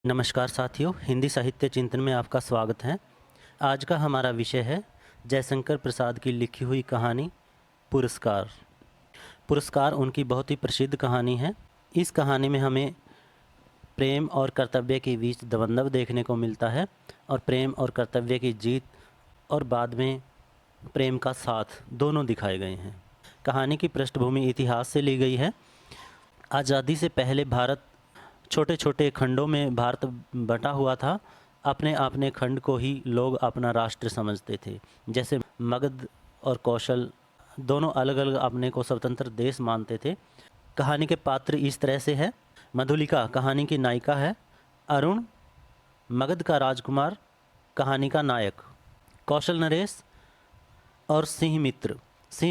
नमस्कार साथियों, हिंदी साहित्य चिंतन में आपका स्वागत है। आज का हमारा विषय है जयशंकर प्रसाद की लिखी हुई कहानी पुरस्कार। पुरस्कार उनकी बहुत ही प्रसिद्ध कहानी है। इस कहानी में हमें प्रेम और कर्तव्य के बीच द्वंद्व देखने को मिलता है और प्रेम और कर्तव्य की जीत और बाद में प्रेम का साथ दोनों दिखाए गए हैं। कहानी की पृष्ठभूमि इतिहास से ली गई है। आज़ादी से पहले भारत छोटे छोटे खंडों में भारत बटा हुआ था। अपने अपने खंड को ही लोग अपना राष्ट्र समझते थे। जैसे मगध और कौशल दोनों अलग अलग अपने को स्वतंत्र देश मानते थे। कहानी के पात्र इस तरह से है। मधुलिका कहानी की नायिका है। अरुण मगध का राजकुमार कहानी का नायक। कौशल नरेश और सिंह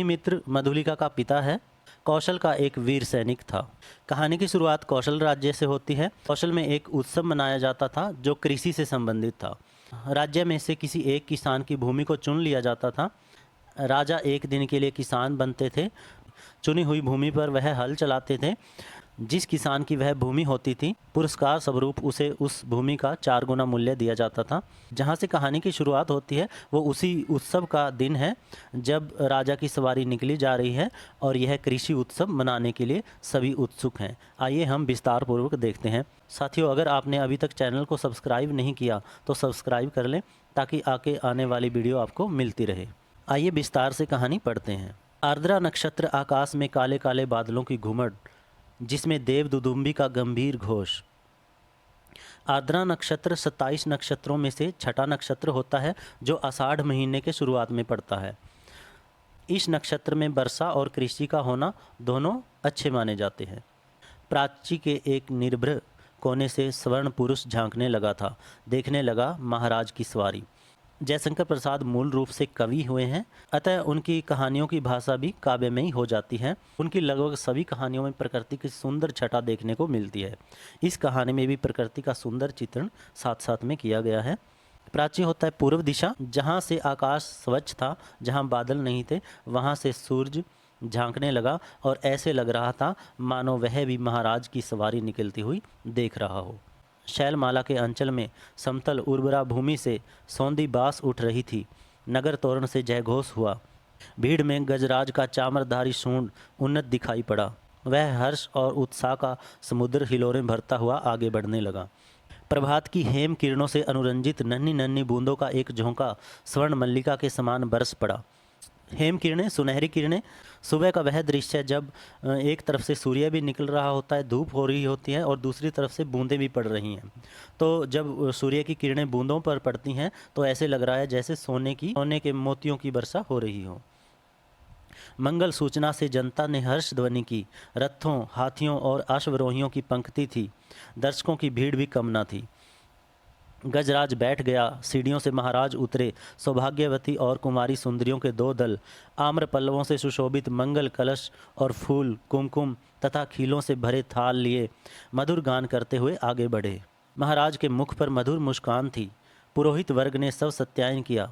मित्र मधुलिका का पिता है। कौशल का एक वीर सैनिक था। कहानी की शुरुआत कौशल राज्य से होती है। कौशल में एक उत्सव मनाया जाता था जो कृषि से संबंधित था। राज्य में से किसी एक किसान की भूमि को चुन लिया जाता था। राजा एक दिन के लिए किसान बनते थे। चुनी हुई भूमि पर वह हल चलाते थे। जिस किसान की वह भूमि होती थी, पुरस्कार स्वरूप उसे उस भूमि का 4 गुना मूल्य दिया जाता था। जहाँ से कहानी की शुरुआत होती है वो उसी उत्सव का दिन है जब राजा की सवारी निकली जा रही है और यह कृषि उत्सव मनाने के लिए सभी उत्सुक हैं। आइए हम विस्तार पूर्वक देखते हैं। साथियों, अगर आपने अभी तक चैनल को सब्सक्राइब नहीं किया तो सब्सक्राइब कर लें ताकि आगे आने वाली वीडियो आपको मिलती रहे। आइए विस्तार से कहानी पढ़ते हैं। आर्द्रा नक्षत्र आकाश में काले काले बादलों की घुमड़, जिसमें देव दुदुम्बी का गंभीर घोष। आर्द्रा नक्षत्र 27 नक्षत्रों में से छठा नक्षत्र होता है जो आषाढ़ महीने के शुरुआत में पड़ता है। इस नक्षत्र में वर्षा और कृषि का होना दोनों अच्छे माने जाते हैं। प्राची के एक निर्भय कोने से स्वर्ण पुरुष झांकने लगा था। देखने लगा महाराज की सवारी। जयशंकर प्रसाद मूल रूप से कवि हुए हैं, अतः उनकी कहानियों की भाषा भी काव्यमयी हो जाती है। उनकी लगभग सभी कहानियों में प्रकृति की सुंदर छटा देखने को मिलती है। इस कहानी में भी प्रकृति का सुंदर चित्रण साथ साथ में किया गया है। प्राची होता है पूर्व दिशा, जहाँ से आकाश स्वच्छ था, जहाँ बादल नहीं थे, वहाँ से सूरज झांकने लगा और ऐसे लग रहा था मानो वह भी महाराज की सवारी निकलती हुई देख रहा हो। शैलमाला के अंचल में समतल उर्वरा भूमि से सौंधी बास उठ रही थी। नगर तोरण से जयघोष हुआ। भीड़ में गजराज का चामरधारी सूंड उन्नत दिखाई पड़ा। वह हर्ष और उत्साह का समुद्र हिलोरें भरता हुआ आगे बढ़ने लगा। प्रभात की हेम किरणों से अनुरंजित नन्ही नन्ही बूंदों का एक झोंका स्वर्ण मल्लिका के समान बरस पड़ा। हेम किरणें, सुनहरी किरणें। सुबह का वह दृश्य जब एक तरफ से सूर्य भी निकल रहा होता है, धूप हो रही होती है और दूसरी तरफ से बूंदें भी पड़ रही हैं। तो जब सूर्य की किरणें बूंदों पर पड़ती हैं तो ऐसे लग रहा है जैसे सोने के मोतियों की वर्षा हो रही हो। मंगल सूचना से जनता ने हर्ष ध्वनि की। रथों, हाथियों और अश्वरोहियों की पंक्ति थी। दर्शकों की भीड़ भी कम न थी। गजराज बैठ गया। सीढ़ियों से महाराज उतरे। सौभाग्यवती और कुमारी सुंदरियों के 2 दल आम्र पल्लवों से सुशोभित मंगल कलश और फूल, कुमकुम तथा खीलों से भरे थाल लिए मधुर गान करते हुए आगे बढ़े। महाराज के मुख पर मधुर मुस्कान थी। पुरोहित वर्ग ने सब सत्यायन किया।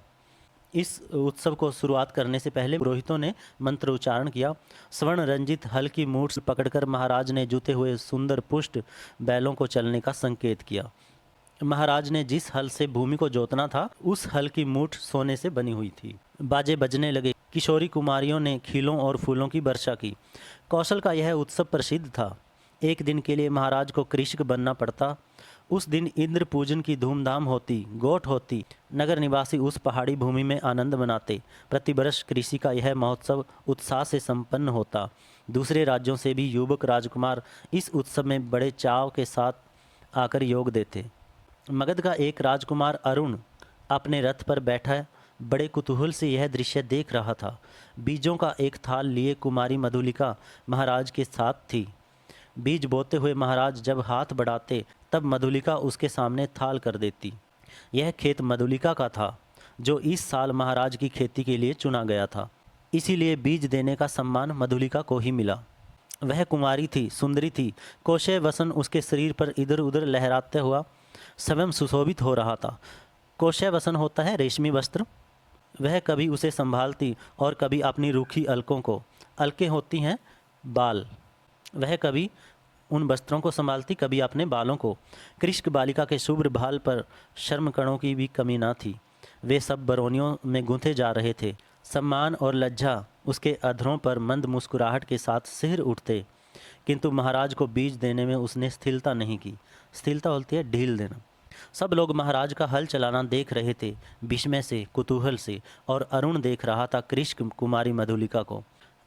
इस उत्सव को शुरुआत करने से पहले पुरोहितों ने मंत्र उच्चारण किया। स्वर्ण रंजित हल की मूठ पकड़कर महाराज ने जूते हुए सुंदर पुष्ट बैलों को चलने का संकेत किया। महाराज ने जिस हल से भूमि को जोतना था उस हल की मूठ सोने से बनी हुई थी। बाजे बजने लगे। किशोरी कुमारियों ने खीलों और फूलों की वर्षा की। कौशल का यह उत्सव प्रसिद्ध था। एक दिन के लिए महाराज को कृषक बनना पड़ता। उस दिन इंद्र पूजन की धूमधाम होती, गोठ होती। नगर निवासी उस पहाड़ी भूमि में आनंद मनाते। प्रतिवर्ष कृषि का यह महोत्सव उत्साह से संपन्न होता। दूसरे राज्यों से भी युवक राजकुमार इस उत्सव में बड़े चाव के साथ आकर योग देते। मगध का एक राजकुमार अरुण अपने रथ पर बैठा बड़े कुतूहल से यह दृश्य देख रहा था। बीजों का एक थाल लिए कुमारी मधुलिका महाराज के साथ थी। बीज बोते हुए महाराज जब हाथ बढ़ाते तब मधुलिका उसके सामने थाल कर देती। यह खेत मधुलिका का था जो इस साल महाराज की खेती के लिए चुना गया था। इसीलिए बीज देने का सम्मान मधुलिका को ही मिला। वह कुमारी थी, सुंदरी थी। कोशे वसन उसके शरीर पर इधर उधर लहराते हुआ स्वयं सुशोभित हो रहा था। कोशे वसन होता है रेशमी वस्त्र। वह कभी उसे संभालती और कभी अपनी रूखी अलकों को। अलकें होती हैं बाल। वह कभी उन वस्त्रों को संभालती, कभी अपने बालों को। कृष्ण बालिका के शुभ्र भाल पर शर्म कणों की भी कमी न थी। वे सब बरौनियों में गूंथे जा रहे थे। सम्मान और लज्जा उसके अधरों पर मंद मुस्कुराहट के साथ सिहर उठते, किंतु महाराज को बीज देने में उसने स्थिरता नहीं की। स्थिरता होती है ढील देना। सब लोग महाराज का हल चलाना देख रहे थे, विस्मय से, कुतूहल से, और अरुण देख रहा था कृष्ण कुमारी मधुलिका को।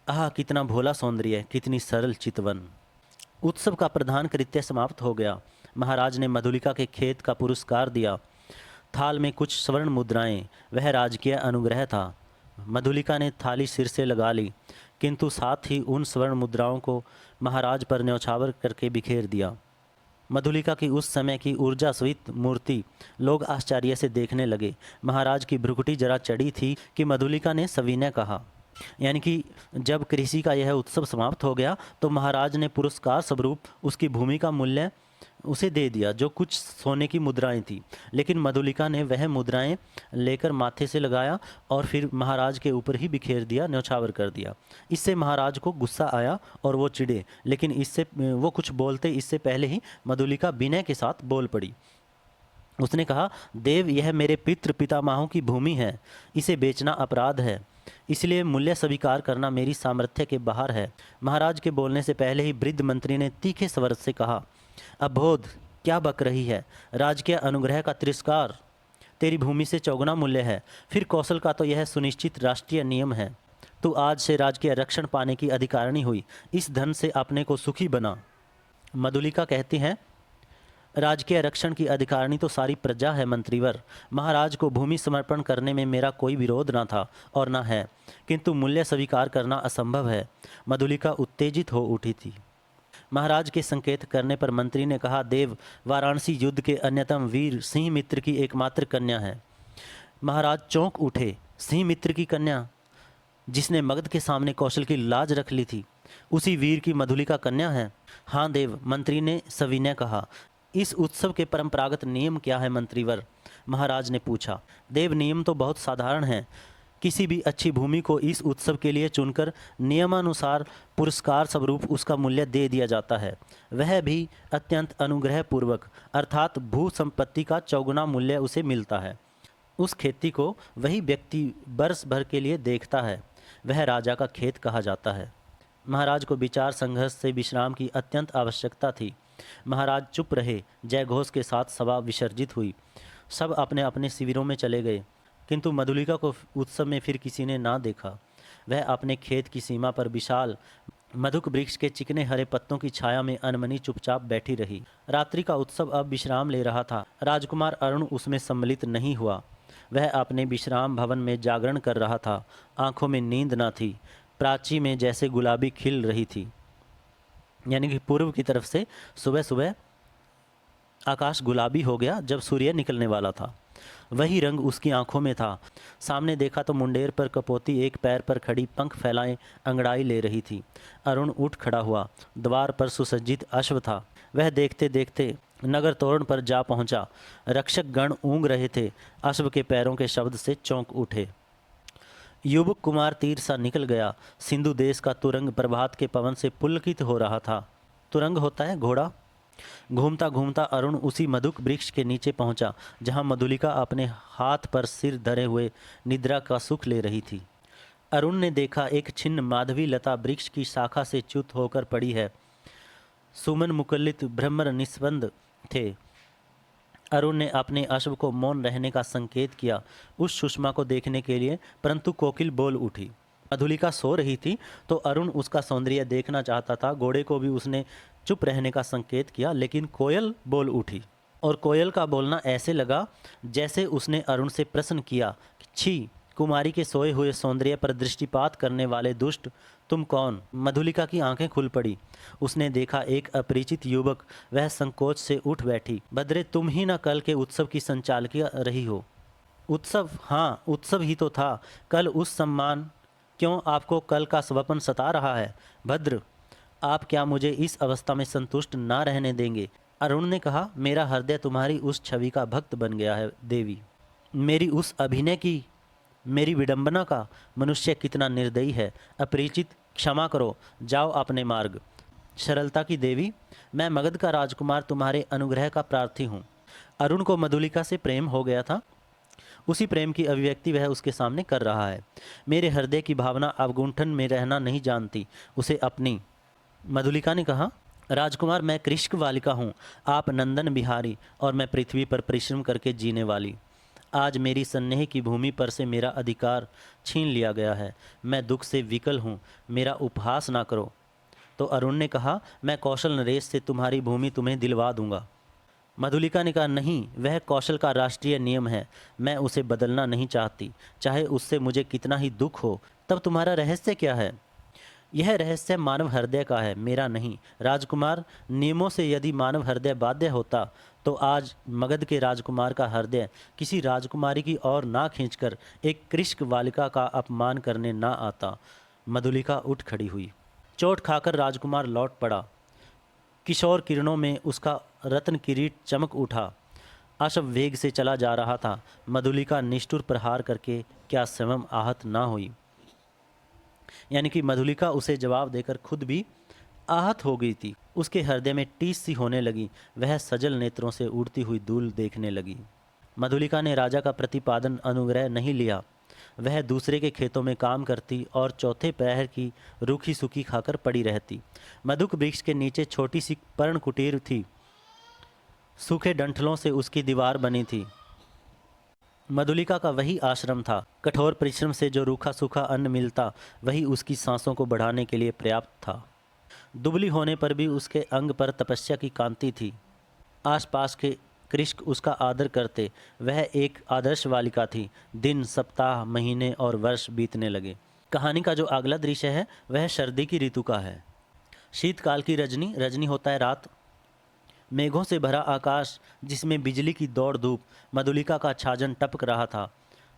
आह, कितना भोला सौंदर्य, कितनी सरल चितवन। उत्सव का प्रधान कृत्य समाप्त हो गया। महाराज ने मधुलिका के खेत का पुरस्कार दिया। थाल में कुछ स्वर्ण मुद्राएं, वह राजकीय अनुग्रह था। मधुलिका ने थाली सिर से लगा ली, किंतु साथ ही उन स्वर्ण मुद्राओं को महाराज पर न्यौछावर करके बिखेर दिया। मधुलिका की उस समय की ऊर्जास्वित मूर्ति लोग आश्चर्य से देखने लगे। महाराज की भ्रुकुटी जरा चढ़ी थी कि मधुलिका ने सविनय कहा, यानी कि जब कृषि का यह उत्सव समाप्त हो गया तो महाराज ने पुरस्कार स्वरूप उसकी भूमि का मूल्य उसे दे दिया, जो कुछ सोने की मुद्राएं थी। लेकिन मधुलिका ने वह मुद्राएं लेकर माथे से लगाया और फिर महाराज के ऊपर ही बिखेर दिया, न्यौछावर कर दिया। इससे महाराज को गुस्सा आया और वो चिढ़े, लेकिन इससे वो कुछ बोलते इससे पहले ही मधुलिका विनय के साथ बोल पड़ी। उसने कहा, देव, यह मेरे पितृ पितामहों की भूमि है, इसे बेचना अपराध है, इसलिए मूल्य स्वीकार करना मेरी सामर्थ्य के बाहर है। महाराज के बोलने से पहले ही वृद्ध मंत्री ने तीखे स्वर से कहा, अबोध, क्या बक रही है? राजकीय अनुग्रह का तिरस्कार तेरी भूमि से चौगुना मूल्य है। फिर कौशल का तो यह सुनिश्चित राष्ट्रीय नियम है। तू आज से राजकीय रक्षण पाने की अधिकारिणी हुई, इस धन से अपने को सुखी बना। मधुलिका कहती हैं, राजकीय रक्षण की अधिकारिणी तो सारी प्रजा है मंत्रीवर। महाराज को भूमि समर्पण करने में मेरा कोई विरोध न था और न है, किंतु मूल्य स्वीकार करना असंभव है। मधुलिका उत्तेजित हो उठी थी। महाराज के संकेत करने पर मंत्री ने कहा, देव, वाराणसी युद्ध के अन्यतम वीर सिंह मित्र की एकमात्र कन्या है। महाराज चौंक उठे। सिंह मित्र की कन्या, जिसने मगध के सामने कौशल की लाज रख ली थी, उसी वीर की मधुलिका कन्या है? हाँ देव, मंत्री ने सविनय कहा। इस उत्सव के परंपरागत नियम क्या है मंत्रीवर? महाराज ने पूछा। देव, नियम तो बहुत साधारण है। किसी भी अच्छी भूमि को इस उत्सव के लिए चुनकर नियमानुसार पुरस्कार स्वरूप उसका मूल्य दे दिया जाता है, वह भी अत्यंत अनुग्रह पूर्वक, अर्थात भू संपत्ति का चौगुना मूल्य उसे मिलता है। उस खेती को वही व्यक्ति वर्ष भर के लिए देखता है, वह राजा का खेत कहा जाता है। महाराज को विचार संघर्ष से विश्राम की अत्यंत आवश्यकता थी। महाराज चुप रहे। जयघोष के साथ सभा विसर्जित हुई। सब अपने अपने शिविरों में चले गए, किंतु मधुलिका को उत्सव में फिर किसी ने ना देखा। वह अपने खेत की सीमा पर विशाल मधुक वृक्ष के चिकने हरे पत्तों की छाया में अनमनी चुपचाप बैठी रही। रात्रि का उत्सव अब विश्राम ले रहा था। राजकुमार अरुण उसमें सम्मिलित नहीं हुआ। वह अपने विश्राम भवन में जागरण कर रहा था। आंखों में नींद न थी। प्राची में जैसे गुलाबी खिल रही थी, यानी कि पूर्व की तरफ से सुबह सुबह आकाश गुलाबी हो गया जब सूर्य निकलने वाला था। वही रंग उसकी आंखों में था। सामने देखा तो मुंडेर पर कपोती एक पैर पर खड़ी पंख फैलाए अंगड़ाई ले रही थी। अरुण उठ खड़ा हुआ। द्वार पर सुसज्जित अश्व था। वह देखते देखते नगर तोरण पर जा पहुंचा। रक्षक गण ऊँग रहे थे। अश्व के पैरों के शब्द से चौंक उठे। युवक कुमार तीर सा निकल गया। सिंधु देश का तुरंग प्रभात के पवन से पुलकित हो रहा था। तुरंग होता है घोड़ा। घूमता घूमता अरुण उसी मधुक वृक्ष के नीचे पहुंचा, जहां मधुलिका अपने हाथ पर सिर धरे हुए निद्रा का सुख ले रही थी। अरुण ने देखा, एक छिन्न माधवी लता वृक्ष की शाखा से च्युत होकर पड़ी है। सुमन मुकुलित भ्रमर निस्पंद थे। अरुण ने अपने अश्व को मौन रहने का संकेत किया उस सुषमा को देखने के लिए, परंतु कोकिल बोल उठी। मधुलिका सो रही थी तो अरुण उसका सौंदर्य देखना चाहता था। घोड़े को भी उसने चुप रहने का संकेत किया, लेकिन कोयल बोल उठी, और कोयल का बोलना ऐसे लगा जैसे उसने अरुण से प्रश्न किया, छी, कुमारी के सोए हुए सौंदर्य पर दृष्टिपात करने वाले दुष्ट, तुम कौन? मधुलिका की आंखें खुल पड़ी। उसने देखा एक अपरिचित युवक। वह संकोच से उठ बैठी। भद्रे, तुम ही न कल के उत्सव की संचालकी रही हो? उत्सव? हाँ, उत्सव ही तो था। कल उस सम्मान, क्यों आपको कल का स्वप्न सता रहा है? भद्र, आप क्या मुझे इस अवस्था में संतुष्ट ना रहने देंगे? अरुण ने कहा, मेरा हृदय तुम्हारी उस छवि का भक्त बन गया है देवी। मेरी उस अभिनय की, मेरी विडंबना का। मनुष्य कितना निर्दयी है। अपरिचित, क्षमा करो, जाओ अपने मार्ग। सरलता की देवी, मैं मगध का राजकुमार तुम्हारे अनुग्रह का प्रार्थी हूँ। अरुण को मधुलिका से प्रेम हो गया था। उसी प्रेम की अभिव्यक्ति वह उसके सामने कर रहा है। मेरे हृदय की भावना अवगुंठन में रहना नहीं जानती, उसे अपनी। मधुलिका ने कहा, राजकुमार, मैं कृष्ण वालिका हूँ, आप नंदन बिहारी, और मैं पृथ्वी पर परिश्रम करके जीने वाली। आज मेरी सन्नेह की भूमि पर से मेरा अधिकार छीन लिया गया है। मैं दुख से विकल हूँ, मेरा उपहास ना करो। तो अरुण ने कहा, मैं कौशल नरेश से तुम्हारी भूमि तुम्हें दिलवा दूंगा। मधुलिका ने कहा, नहीं, वह कौशल का राष्ट्रीय नियम है, मैं उसे बदलना नहीं चाहती, चाहे उससे मुझे कितना ही दुख हो। तब तुम्हारा रहस्य क्या है? यह रहस्य मानव हृदय का है, मेरा नहीं। राजकुमार, नियमों से यदि मानव हृदय बाध्य होता तो आज मगध के राजकुमार का हृदय किसी राजकुमारी की ओर ना खींचकर एक कृष्ण बालिका का अपमान करने ना आता। मधुलिका उठ खड़ी हुई। चोट खाकर राजकुमार लौट पड़ा। किशोर किरणों में उसका रत्न किरीट चमक उठा। अश्व वेग से चला जा रहा था। मधुलिका निष्ठुर प्रहार करके क्या स्वयं आहत ना हुई? यानी कि मधुलिका उसे जवाब देकर खुद भी आहत हो गई थी। उसके हृदय में टीस सी होने लगी। वह सजल नेत्रों से उड़ती हुई धूल देखने लगी। मधुलिका ने राजा का प्रतिपादन अनुग्रह नहीं लिया। वह दूसरे के खेतों में काम करती और चौथे पहर की रूखी सूखी खाकर पड़ी रहती। मधुक वृक्ष के नीचे छोटी सी पर्ण कुटीर थी। सूखे डंठलों से उसकी दीवार बनी थी। मधुलिका का वही आश्रम था। कठोर परिश्रम से जो रूखा सूखा अन्न मिलता, वही उसकी सांसों को बढ़ाने के लिए पर्याप्त था। दुबली होने पर भी उसके अंग पर तपस्या की कांति थी। आसपास के कृषक उसका आदर करते। वह एक आदर्श बालिका थी। दिन, सप्ताह, महीने और वर्ष बीतने लगे। कहानी का जो अगला दृश्य है वह सर्दी की ऋतु का है। शीतकाल की रजनी, रजनी होता है रात। मेघों से भरा आकाश, जिसमें बिजली की दौड़ धूप। मधुलिका का छाजन टपक रहा था।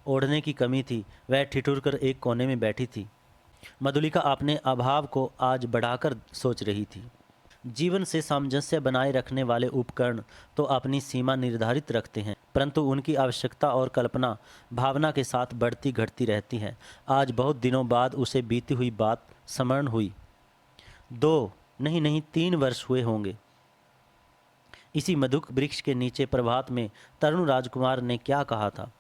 ओढ़ने की कमी थी। वह ठिठुर कर एक कोने में बैठी थी। मधुलिका अपने अभाव को आज बढ़ाकर सोच रही थी। जीवन से सामंजस्य बनाए रखने वाले उपकरण तो अपनी सीमा निर्धारित रखते हैं, परंतु उनकी आवश्यकता और कल्पना भावना के साथ बढ़ती घटती रहती है। आज बहुत दिनों बाद उसे बीती हुई बात स्मरण हुई। 2 नहीं 3 वर्ष हुए होंगे। इसी मधुक वृक्ष के नीचे प्रभात में तरुण राजकुमार ने क्या कहा था।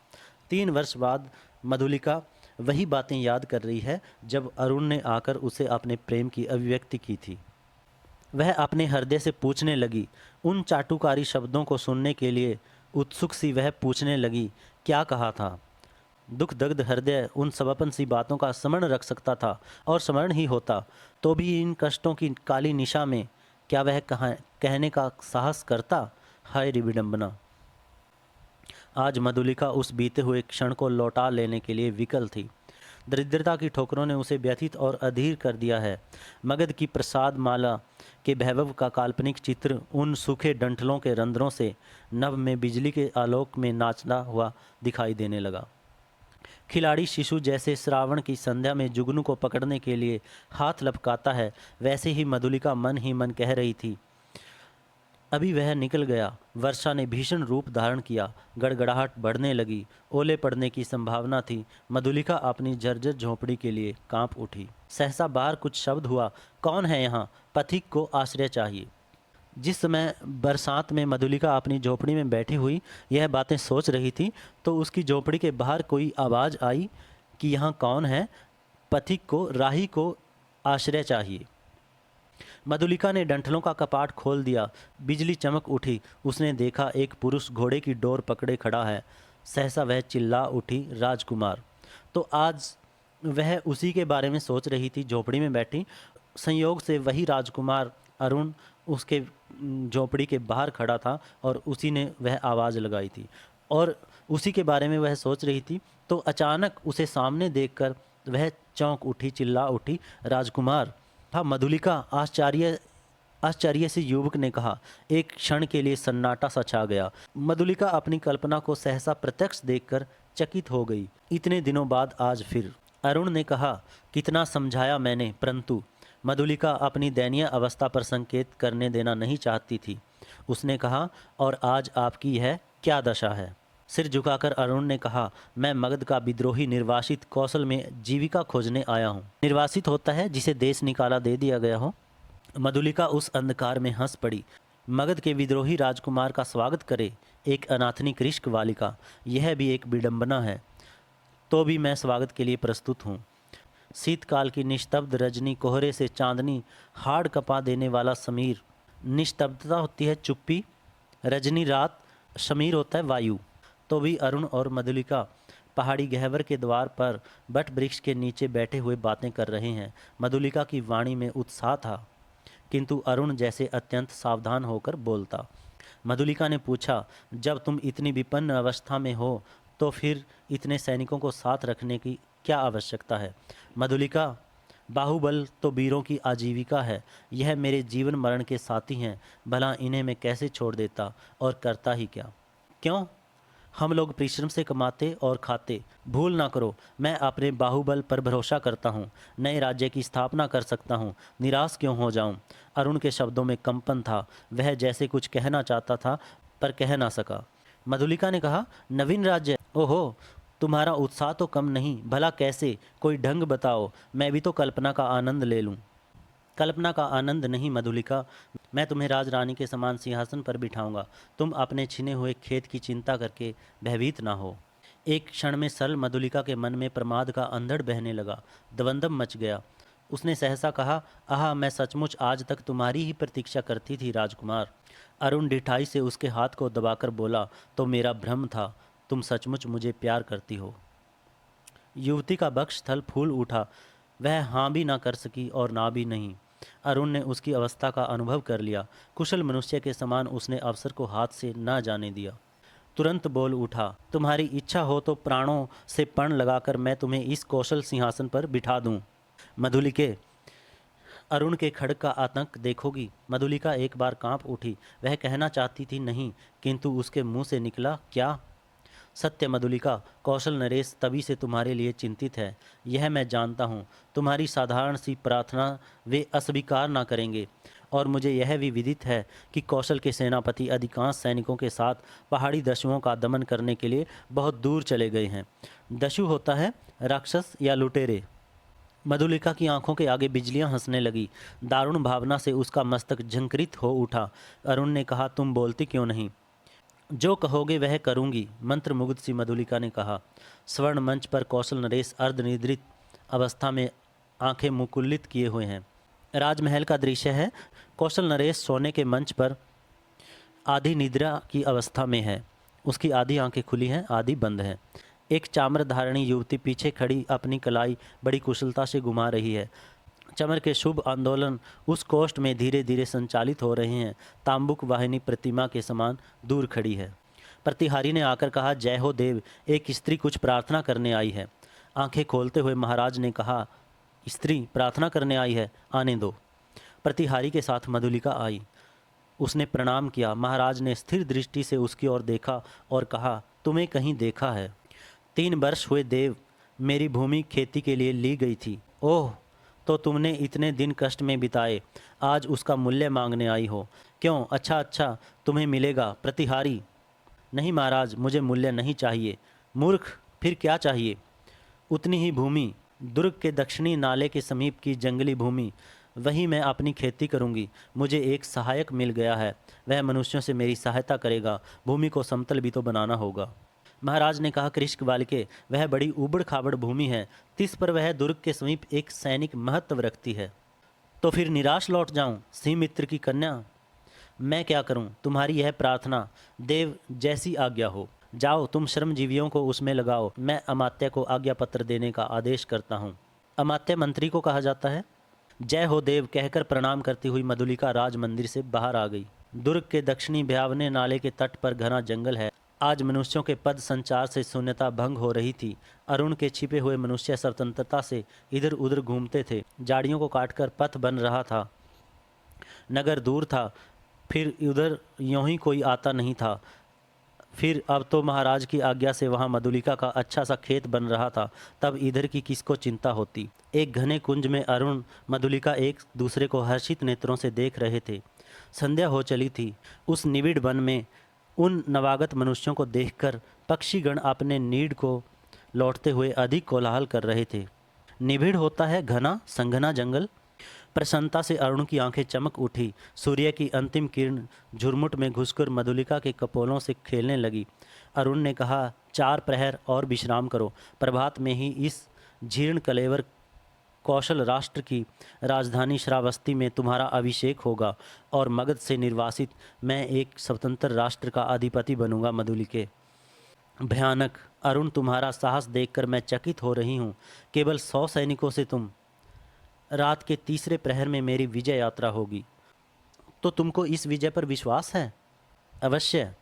3 वर्ष बाद मधुलिका वही बातें याद कर रही है जब अरुण ने आकर उसे अपने प्रेम की अभिव्यक्ति की थी। वह अपने हृदय से पूछने लगी। उन चाटुकारी शब्दों को सुनने के लिए उत्सुक सी वह पूछने लगी, क्या कहा था? दुख दग्ध हृदय उन सबपन सी बातों का स्मरण रख सकता था, और स्मरण ही होता तो भी इन कष्टों की काली निशा में क्या वह कहने का साहस करता? हाय रे विडंबना! आज मधुलिका उस बीते हुए क्षण को लौटा लेने के लिए विकल थी। दरिद्रता की ठोकरों ने उसे व्यथित और अधीर कर दिया है। मगध की प्रसाद माला के वैभव का काल्पनिक चित्र उन सूखे डंठलों के रंध्रों से नभ में बिजली के आलोक में नाचता हुआ दिखाई देने लगा। खिलाड़ी शिशु जैसे श्रावण की संध्या में जुगनू को पकड़ने के लिए हाथ लपकाता है, वैसे ही मधुलिका मन ही मन कह रही थी। अभी वह निकल गया। वर्षा ने भीषण रूप धारण किया। गड़गड़ाहट बढ़ने लगी। ओले पड़ने की संभावना थी। मधुलिका अपनी जर्जर झोंपड़ी के लिए कांप उठी। सहसा बाहर कुछ शब्द हुआ। कौन है यहाँ? पथिक को आश्रय चाहिए। जिस समय बरसात में मधुलिका अपनी झोपड़ी में बैठी हुई यह बातें सोच रही थी, तो उसकी झोपड़ी के बाहर कोई आवाज़ आई कि यहाँ कौन है? पथिक को, राही को आश्रय चाहिए। मधुलिका ने डंठलों का कपाट खोल दिया। बिजली चमक उठी। उसने देखा एक पुरुष घोड़े की डोर पकड़े खड़ा है। सहसा वह चिल्ला उठी, राजकुमार! तो आज वह उसी के बारे में सोच रही थी, झोपड़ी में बैठी। संयोग से वही राजकुमार अरुण उसके झोपड़ी के बाहर खड़ा था और उसी ने वह आवाज़ लगाई थी और उसी के बारे में वह सोच रही थी। तो अचानक उसे सामने देखकर वह चौंक उठी, चिल्ला उठी, राजकुमार! हाँ, मधुलिका! आश्चर्य से युवक ने कहा। एक क्षण के लिए सन्नाटा सा छा गया। मधुलिका अपनी कल्पना को सहसा प्रत्यक्ष देखकर चकित हो गई। इतने दिनों बाद आज फिर। अरुण ने कहा, कितना समझाया मैंने, परंतु मधुलिका अपनी दयनीय अवस्था पर संकेत करने देना नहीं चाहती थी। उसने कहा, और आज आपकी यह क्या दशा है? सिर झुकाकर अरुण ने कहा, मैं मगध का विद्रोही निर्वासित कौशल में जीविका खोजने आया हूँ। निर्वासित होता है जिसे देश निकाला दे दिया गया हो। मधुलिका उस अंधकार में हंस पड़ी। मगध के विद्रोही राजकुमार का स्वागत करे एक अनाथनी कृष्क बालिका, यह भी एक विडंबना है। तो भी मैं स्वागत के लिए प्रस्तुत हूँ। शीतकाल की निस्तब्ध रजनी, कोहरे से चांदनी, हाड़ कपा देने वाला समीर। निस्तब्धता होती है चुप्पी, रजनी रात, समीर होता है वायु। तो भी अरुण और मधुलिका पहाड़ी गहवर के द्वार पर बट वृक्ष के नीचे बैठे हुए बातें कर रहे हैं। मधुलिका की वाणी में उत्साह था, किंतु अरुण जैसे अत्यंत सावधान होकर बोलता। मधुलिका ने पूछा, जब तुम इतनी विपन्न अवस्था में हो तो फिर इतने सैनिकों को साथ रखने की क्या आवश्यकता है? मधुलिका, बाहुबल तो वीरों की आजीविका है। यह मेरे जीवन मरण के साथी हैं, भला इन्हें मैं कैसे छोड़ देता और करता ही क्या? क्यों? हम लोग परिश्रम से कमाते और खाते। भूल ना करो, मैं अपने बाहुबल पर भरोसा करता हूँ, नए राज्य की स्थापना कर सकता हूँ। निराश क्यों हो जाऊँ? अरुण के शब्दों में कंपन था। वह जैसे कुछ कहना चाहता था पर कह ना सका। मधुलिका ने कहा, नवीन राज्य? ओहो, तुम्हारा उत्साह तो कम नहीं। भला कैसे? कोई ढंग बताओ, मैं भी तो कल्पना का आनंद ले लूँ। कल्पना का आनंद नहीं मधुलिका, मैं तुम्हें राजरानी के समान सिंहासन पर बिठाऊंगा। तुम अपने छिने हुए खेत की चिंता करके भयभीत ना हो। एक क्षण में सरल मधुलिका के मन में प्रमाद का अंधड़ बहने लगा। द्वंद्व मच गया। उसने सहसा कहा, आह, मैं सचमुच आज तक तुम्हारी ही प्रतीक्षा करती थी राजकुमार। अरुण ढिठाई से उसके हाथ को दबाकर बोला, तो मेरा भ्रम था, तुम सचमुच मुझे प्यार करती हो। युवती का वक्षस्थल फूल उठा। वह हाँ भी ना कर सकी और ना भी नहीं। अरुण ने उसकी अवस्था का अनुभव कर लिया। कुशल मनुष्य के समान उसने अवसर को हाथ से न जाने दिया। तुरंत बोल उठा, तुम्हारी इच्छा हो तो प्राणों से पण लगाकर मैं तुम्हें इस कौशल सिंहासन पर बिठा दूं। मधुलिके, अरुण के खड़ग का आतंक देखोगी? मधुलिका एक बार कांप उठी। वह कहना चाहती थी नहीं, किंतु उसके मुंह से निकला क्या? सत्य मधुलिका, कौशल नरेश तभी से तुम्हारे लिए चिंतित है, यह मैं जानता हूँ। तुम्हारी साधारण सी प्रार्थना वे अस्वीकार ना करेंगे। और मुझे यह भी विदित है कि कौशल के सेनापति अधिकांश सैनिकों के साथ पहाड़ी दस्युओं का दमन करने के लिए बहुत दूर चले गए हैं। दस्यु होता है राक्षस या लुटेरे। मधुलिका की आंखों के आगे बिजलियां हंसने लगी। दारुण भावना से उसका मस्तक झंकृत हो उठा। अरुण ने कहा, तुम बोलती क्यों नहीं? जो कहोगे वह करूंगी, मंत्रमुग्ध सी मधुलिका ने कहा। स्वर्ण मंच पर कौशल नरेश अर्धनिद्रित अवस्था में आंखें मुकुल्लित किए हुए हैं। राजमहल का दृश्य है। कौशल नरेश सोने के मंच पर आधी निद्रा की अवस्था में है। उसकी आधी आंखें खुली हैं, आधी बंद हैं। एक चाम्र धारणी युवती पीछे खड़ी अपनी कलाई बड़ी कुशलता से घुमा रही है। चमर के शुभ आंदोलन उस कोष्ठ में धीरे धीरे संचालित हो रहे हैं। तांबुक वाहिनी प्रतिमा के समान दूर खड़ी है। प्रतिहारी ने आकर कहा, जय हो देव, एक स्त्री कुछ प्रार्थना करने आई है। आंखें खोलते हुए महाराज ने कहा, स्त्री प्रार्थना करने आई है, आने दो। प्रतिहारी के साथ मधुलिका आई। उसने प्रणाम किया। महाराज ने स्थिर दृष्टि से उसकी ओर देखा और कहा, तुम्हें कहीं देखा है। 3 वर्ष हुए देव, मेरी भूमि खेती के लिए ली गई थी। ओह, तो तुमने इतने दिन कष्ट में बिताए, आज उसका मूल्य मांगने आई हो। क्यों? अच्छा अच्छा, तुम्हें मिलेगा। प्रतिहारी, नहीं महाराज, मुझे मूल्य नहीं चाहिए। मूर्ख, फिर क्या चाहिए? उतनी ही भूमि, दुर्ग के दक्षिणी नाले के समीप की जंगली भूमि, वहीं मैं अपनी खेती करूंगी। मुझे एक सहायक मिल गया है, वह मनुष्यों से मेरी सहायता करेगा। भूमि को समतल भी तो बनाना होगा। महाराज ने कहा, कृष्क बालिके, वह बड़ी उबड़ खाबड़ भूमि है, तिस पर वह दुर्ग के समीप एक सैनिक महत्व रखती है। तो फिर निराश लौट जाऊं? सिंह मित्र की कन्या, मैं क्या करूं? तुम्हारी यह प्रार्थना, देव जैसी आज्ञा हो। जाओ, तुम श्रमजीवियों को उसमें लगाओ। मैं अमात्य को आज्ञा पत्र देने का आदेश करता हूँ। अमात्य मंत्री को कहा जाता है। जय हो देव कहकर प्रणाम करती हुई मधुलिका राज मंदिर से बाहर आ गई। दुर्ग के दक्षिणी भयावने नाले के तट पर घना जंगल है। आज मनुष्यों के पद संचार से शून्यता भंग हो रही थी। अरुण के छिपे हुए मनुष्य स्वतंत्रता से इधर उधर घूमते थे। झाड़ियों को काटकर पथ बन रहा था। नगर दूर था, फिर उधर यूं ही कोई आता नहीं था। फिर अब तो महाराज की आज्ञा से वहाँ मधुलिका का अच्छा सा खेत बन रहा था। तब इधर की किसको चिंता होती? एक घने कुंज में अरुण मधुलिका एक दूसरे को हर्षित नेत्रों से देख रहे थे। संध्या हो चली थी। उस निबिड़ वन में उन नवागत मनुष्यों को देखकर पक्षीगण अपने नीड को लौटते हुए अधिक कोलाहल कर रहे थे। निबिड़ होता है घना संघना जंगल। प्रसन्नता से अरुण की आंखें चमक उठी। सूर्य की अंतिम किरण झुरमुट में घुसकर मधुलिका के कपोलों से खेलने लगी। अरुण ने कहा, 4 प्रहर और विश्राम करो। प्रभात में ही इस जीर्ण कलेवर कौशल राष्ट्र की राजधानी श्रावस्ती में तुम्हारा अभिषेक होगा और मगध से निर्वासित मैं एक स्वतंत्र राष्ट्र का अधिपति बनूंगा। मधुलिके, भयानक अरुण, तुम्हारा साहस देखकर मैं चकित हो रही हूँ। केवल 100 सैनिकों से तुम रात के तीसरे प्रहर में मेरी विजय यात्रा होगी। तो तुमको इस विजय पर विश्वास है? अवश्य।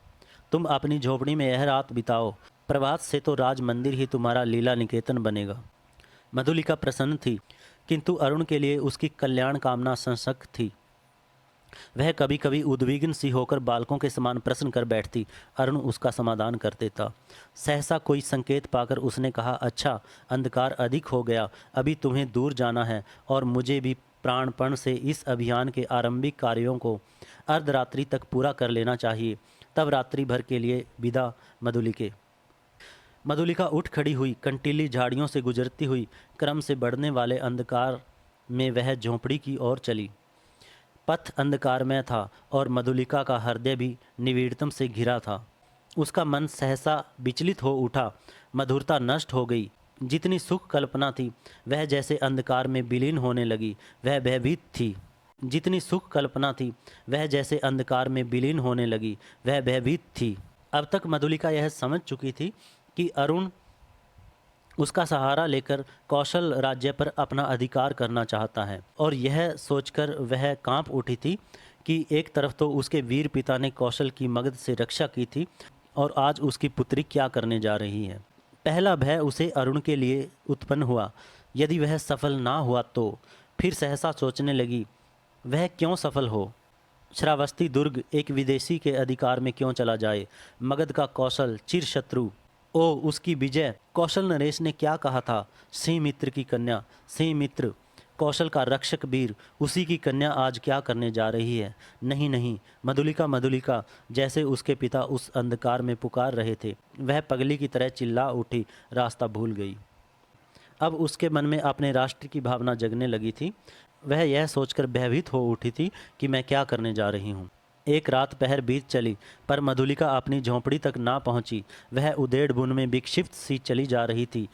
तुम अपनी झोपड़ी में यह रात बिताओ। प्रभात से तो राज मंदिर ही तुम्हारा लीला निकेतन बनेगा। मधुलिका प्रसन्न थी, किंतु अरुण के लिए उसकी कल्याण कामना सशक्त थी। वह कभी कभी उद्विग्न सी होकर बालकों के समान प्रश्न कर बैठती। अरुण उसका समाधान कर देता। सहसा कोई संकेत पाकर उसने कहा, अच्छा, अंधकार अधिक हो गया, अभी तुम्हें दूर जाना है और मुझे भी प्राणपण से इस अभियान के आरंभिक कार्यों को अर्धरात्रि तक पूरा कर लेना चाहिए। तब रात्रि भर के लिए विदा। मधुलिके। मधुलिका उठ खड़ी हुई। कंटीली झाड़ियों से गुजरती हुई क्रम से बढ़ने वाले अंधकार में वह झोंपड़ी की ओर चली। पथ अंधकारमय था और मधुलिका का हृदय भी निविड़तम से घिरा था। उसका मन सहसा विचलित हो उठा। मधुरता नष्ट हो गई। जितनी सुख कल्पना थी वह जैसे अंधकार में विलीन होने लगी। वह भयभीत थी। जितनी सुख कल्पना थी वह जैसे अंधकार में विलीन होने लगी। वह भयभीत थी। अब तक मधुलिका यह समझ चुकी थी कि अरुण उसका सहारा लेकर कौशल राज्य पर अपना अधिकार करना चाहता है, और यह सोचकर वह कांप उठी थी कि एक तरफ तो उसके वीर पिता ने कौशल की मगध से रक्षा की थी और आज उसकी पुत्री क्या करने जा रही है। पहला भय उसे अरुण के लिए उत्पन्न हुआ। यदि वह सफल ना हुआ तो फिर सहसा सोचने लगी, वह क्यों सफल हो? श्रावस्ती दुर्ग एक विदेशी के अधिकार में क्यों चला जाए? मगध का कौशल चिर शत्रु, ओ उसकी विजय। कौशल नरेश ने क्या कहा था? सिंह मित्र की कन्या। सिंह मित्र कौशल का रक्षक वीर, उसी की कन्या आज क्या करने जा रही है? नहीं नहीं, मधुलिका, मधुलिका, जैसे उसके पिता उस अंधकार में पुकार रहे थे। वह पगली की तरह चिल्ला उठी, रास्ता भूल गई। अब उसके मन में अपने राष्ट्र की भावना जगने लगी थी। वह यह सोचकर भयभीत हो उठी थी कि मैं क्या करने जा रही हूँ। एक रात पहर बीत चली, पर मधुलिका अपनी झोंपड़ी तक ना पहुंची। वह उधेड़ बुन में विक्षिप्त सी चली जा रही थी।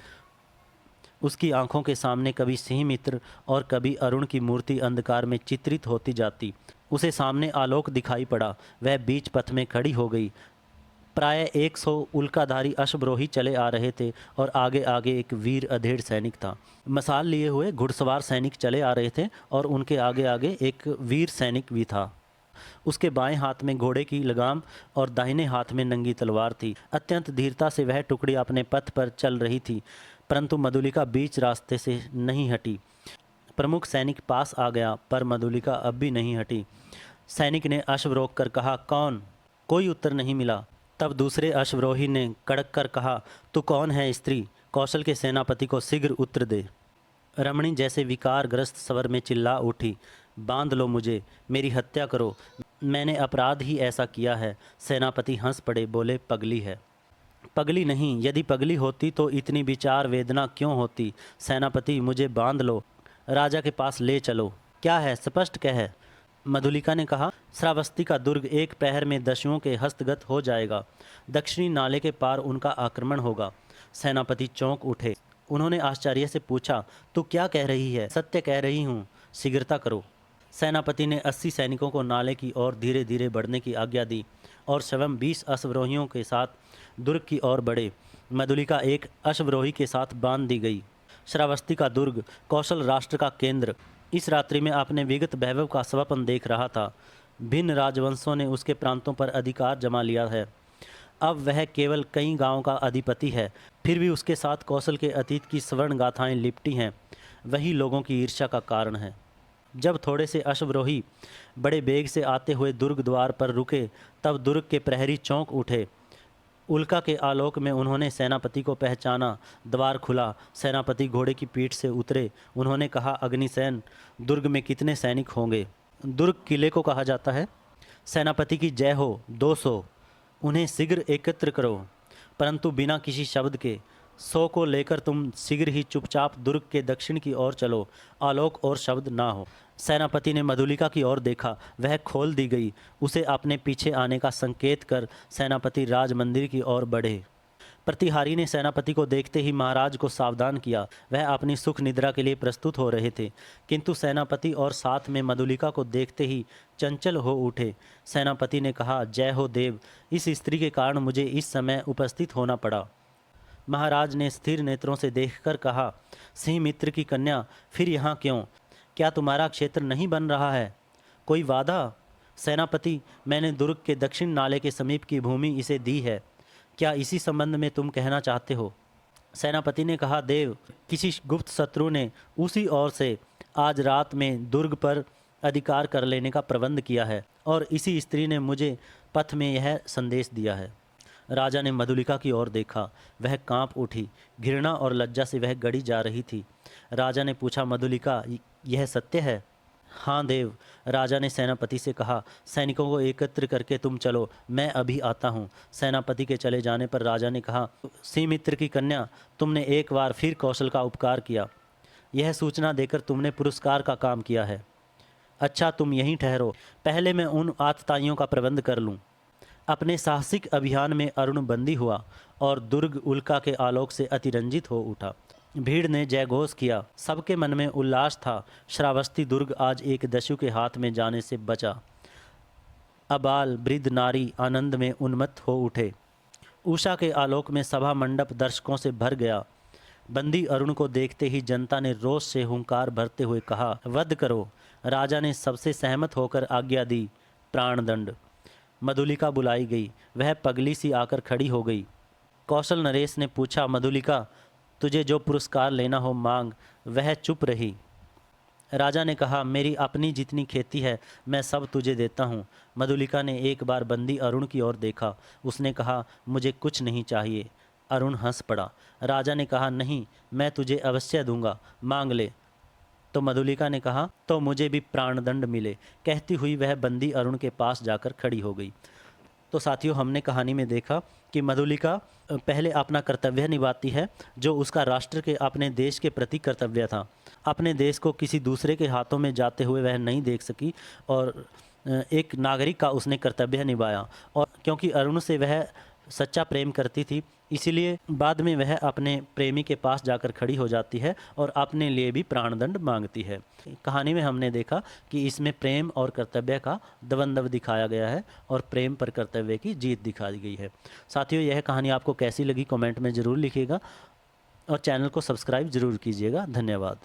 उसकी आंखों के सामने कभी सिंह मित्र और कभी अरुण की मूर्ति अंधकार में चित्रित होती जाती। उसे सामने आलोक दिखाई पड़ा। वह बीच पथ में खड़ी हो गई। प्राय 100 उल्काधारी अश्वरोही चले आ रहे थे और आगे आगे एक वीर अधेड़ सैनिक था। मसाल लिए हुए घुड़सवार सैनिक चले आ रहे थे और उनके आगे आगे एक वीर सैनिक भी था। उसके बाएं हाथ में घोड़े की लगाम और दाहिने हाथ में नंगी तलवार थी। अत्यंत धीरता से वह टुकड़ी अपने पथ पर चल रही थी, परंतु मधुलिका बीच रास्ते से नहीं हटी। प्रमुख सैनिक पास आ गया, पर मधुलिका अब भी नहीं हटी। सैनिक ने अश्व रोक कर कहा, कौन? कोई उत्तर नहीं मिला। तब दूसरे अश्वरोही ने कड़क कर कहा, तू कौन है स्त्री? कौशल के सेनापति को शीघ्र उत्तर दे। रमणी जैसे विकारग्रस्त स्वर में चिल्ला उठी, बांध लो मुझे, मेरी हत्या करो, मैंने अपराध ही ऐसा किया है। सेनापति हंस पड़े, बोले, पगली है। पगली नहीं, यदि पगली होती तो इतनी विचार वेदना क्यों होती? सेनापति, मुझे बांध लो, राजा के पास ले चलो। क्या है, स्पष्ट कह। मधुलिका ने कहा, श्रावस्ती का दुर्ग एक प्रहर में दस्युओं के हस्तगत हो जाएगा। दक्षिणी नाले के पार उनका आक्रमण होगा। सेनापति चौंक उठे। उन्होंने आश्चर्य से पूछा, तू क्या कह रही है? सत्य कह रही हूँ, शीघ्रता करो। सेनापति ने 80 सैनिकों को नाले की ओर धीरे धीरे बढ़ने की आज्ञा दी और स्वयं 20 अश्वरोहियों के साथ दुर्ग की ओर बढ़े। मधुलिका एक अश्वरोही के साथ बांध दी गई। श्रावस्ती का दुर्ग कौशल राष्ट्र का केंद्र इस रात्रि में अपने विगत वैभव का स्वप्न देख रहा था। भिन्न राजवंशों ने उसके प्रांतों पर अधिकार जमा लिया है। अब वह केवल कई गांवों का अधिपति है, फिर भी उसके साथ कौशल के अतीत की स्वर्ण गाथाएं लिपटी हैं। वही लोगों की ईर्ष्या का कारण है। जब थोड़े से अश्वरोही बड़े बेग से आते हुए दुर्ग द्वार पर रुके, तब दुर्ग के प्रहरी चौंक उठे। उल्का के आलोक में उन्होंने सेनापति को पहचाना। द्वार खुला। सेनापति घोड़े की पीठ से उतरे। उन्होंने कहा, अग्निसेन, दुर्ग में कितने सैनिक होंगे? दुर्ग किले को कहा जाता है। सेनापति की जय हो। 200। उन्हें शीघ्र एकत्र करो। परंतु बिना किसी शब्द के। सो को लेकर तुम शीघ्र ही चुपचाप दुर्ग के दक्षिण की ओर चलो, आलोक और शब्द ना हो। सेनापति ने मधुलिका की ओर देखा, वह खोल दी गई। उसे अपने पीछे आने का संकेत कर सेनापति राज मंदिर की ओर बढ़े। प्रतिहारी ने सेनापति को देखते ही महाराज को सावधान किया। वह अपनी सुख निद्रा के लिए प्रस्तुत हो रहे थे, किंतु सेनापति और साथ में मधुलिका को देखते ही चंचल हो उठे। सेनापति ने कहा, जय हो देव, इस स्त्री के कारण मुझे इस समय उपस्थित होना पड़ा। महाराज ने स्थिर नेत्रों से देखकर कहा, सिंह मित्र की कन्या, फिर यहाँ क्यों? क्या तुम्हारा क्षेत्र नहीं बन रहा है? कोई वादा? सेनापति, मैंने दुर्ग के दक्षिण नाले के समीप की भूमि इसे दी है। क्या इसी संबंध में तुम कहना चाहते हो? सेनापति ने कहा, देव, किसी गुप्त शत्रु ने उसी ओर से आज रात में दुर्ग पर अधिकार कर लेने का प्रबंध किया है और इसी स्त्री ने मुझे पथ में यह संदेश दिया है। राजा ने मधुलिका की ओर देखा, वह कांप उठी। घृणा और लज्जा से वह गड़ी जा रही थी। राजा ने पूछा, मधुलिका, यह सत्य है? हाँ देव, राजा ने सेनापति से कहा। सैनिकों को एकत्र करके तुम चलो, मैं अभी आता हूँ। सेनापति के चले जाने पर राजा ने कहा, सिंह मित्र की कन्या, तुमने एक बार फिर कौशल का उपकार किया। यह सूचना देकर तुमने पुरस्कार का काम किया है। अच्छा, तुम यहीं ठहरो, पहले मैं उन आतताइयों का प्रबंध कर लूँ। अपने साहसिक अभियान में अरुण बंदी हुआ और दुर्ग उल्का के आलोक से अतिरंजित हो उठा। भीड़ ने जयघोष किया, सबके मन में उल्लास था। श्रावस्ती दुर्ग आज एक दस्यु के हाथ में जाने से बचा। अबाल वृद्ध नारी आनंद में उन्मत्त हो उठे। उषा के आलोक में सभा मंडप दर्शकों से भर गया। बंदी अरुण को देखते ही जनता ने रोष से हुंकार भरते हुए कहा, वध करो। राजा ने सबसे सहमत होकर आज्ञा दी, प्राणदंड। मधुलिका बुलाई गई, वह पगली सी आकर खड़ी हो गई। कौशल नरेश ने पूछा, मधुलिका, तुझे जो पुरस्कार लेना हो मांग। वह चुप रही। राजा ने कहा, मेरी अपनी जितनी खेती है मैं सब तुझे देता हूँ। मधुलिका ने एक बार बंदी अरुण की ओर देखा। उसने कहा, मुझे कुछ नहीं चाहिए। अरुण हंस पड़ा। राजा ने कहा, नहीं, मैं तुझे अवश्य दूंगा, मांग ले। तो मधुलिका ने कहा, तो मुझे भी प्राणदंड मिले। कहती हुई वह बंदी अरुण के पास जाकर खड़ी हो गई। तो साथियों, हमने कहानी में देखा कि मधुलिका पहले अपना कर्तव्य निभाती है, जो उसका राष्ट्र के, अपने देश के प्रति कर्तव्य था। अपने देश को किसी दूसरे के हाथों में जाते हुए वह नहीं देख सकी और एक नागरिक का उसने कर्तव्य निभाया। और क्योंकि अरुण से वह सच्चा प्रेम करती थी, इसीलिए बाद में वह अपने प्रेमी के पास जाकर खड़ी हो जाती है और अपने लिए भी प्राणदंड मांगती है। कहानी में हमने देखा कि इसमें प्रेम और कर्तव्य का द्वंद्व दिखाया गया है और प्रेम पर कर्तव्य की जीत दिखाई गई है। साथियों, यह कहानी आपको कैसी लगी कमेंट में ज़रूर लिखिएगा और चैनल को सब्सक्राइब ज़रूर कीजिएगा। धन्यवाद।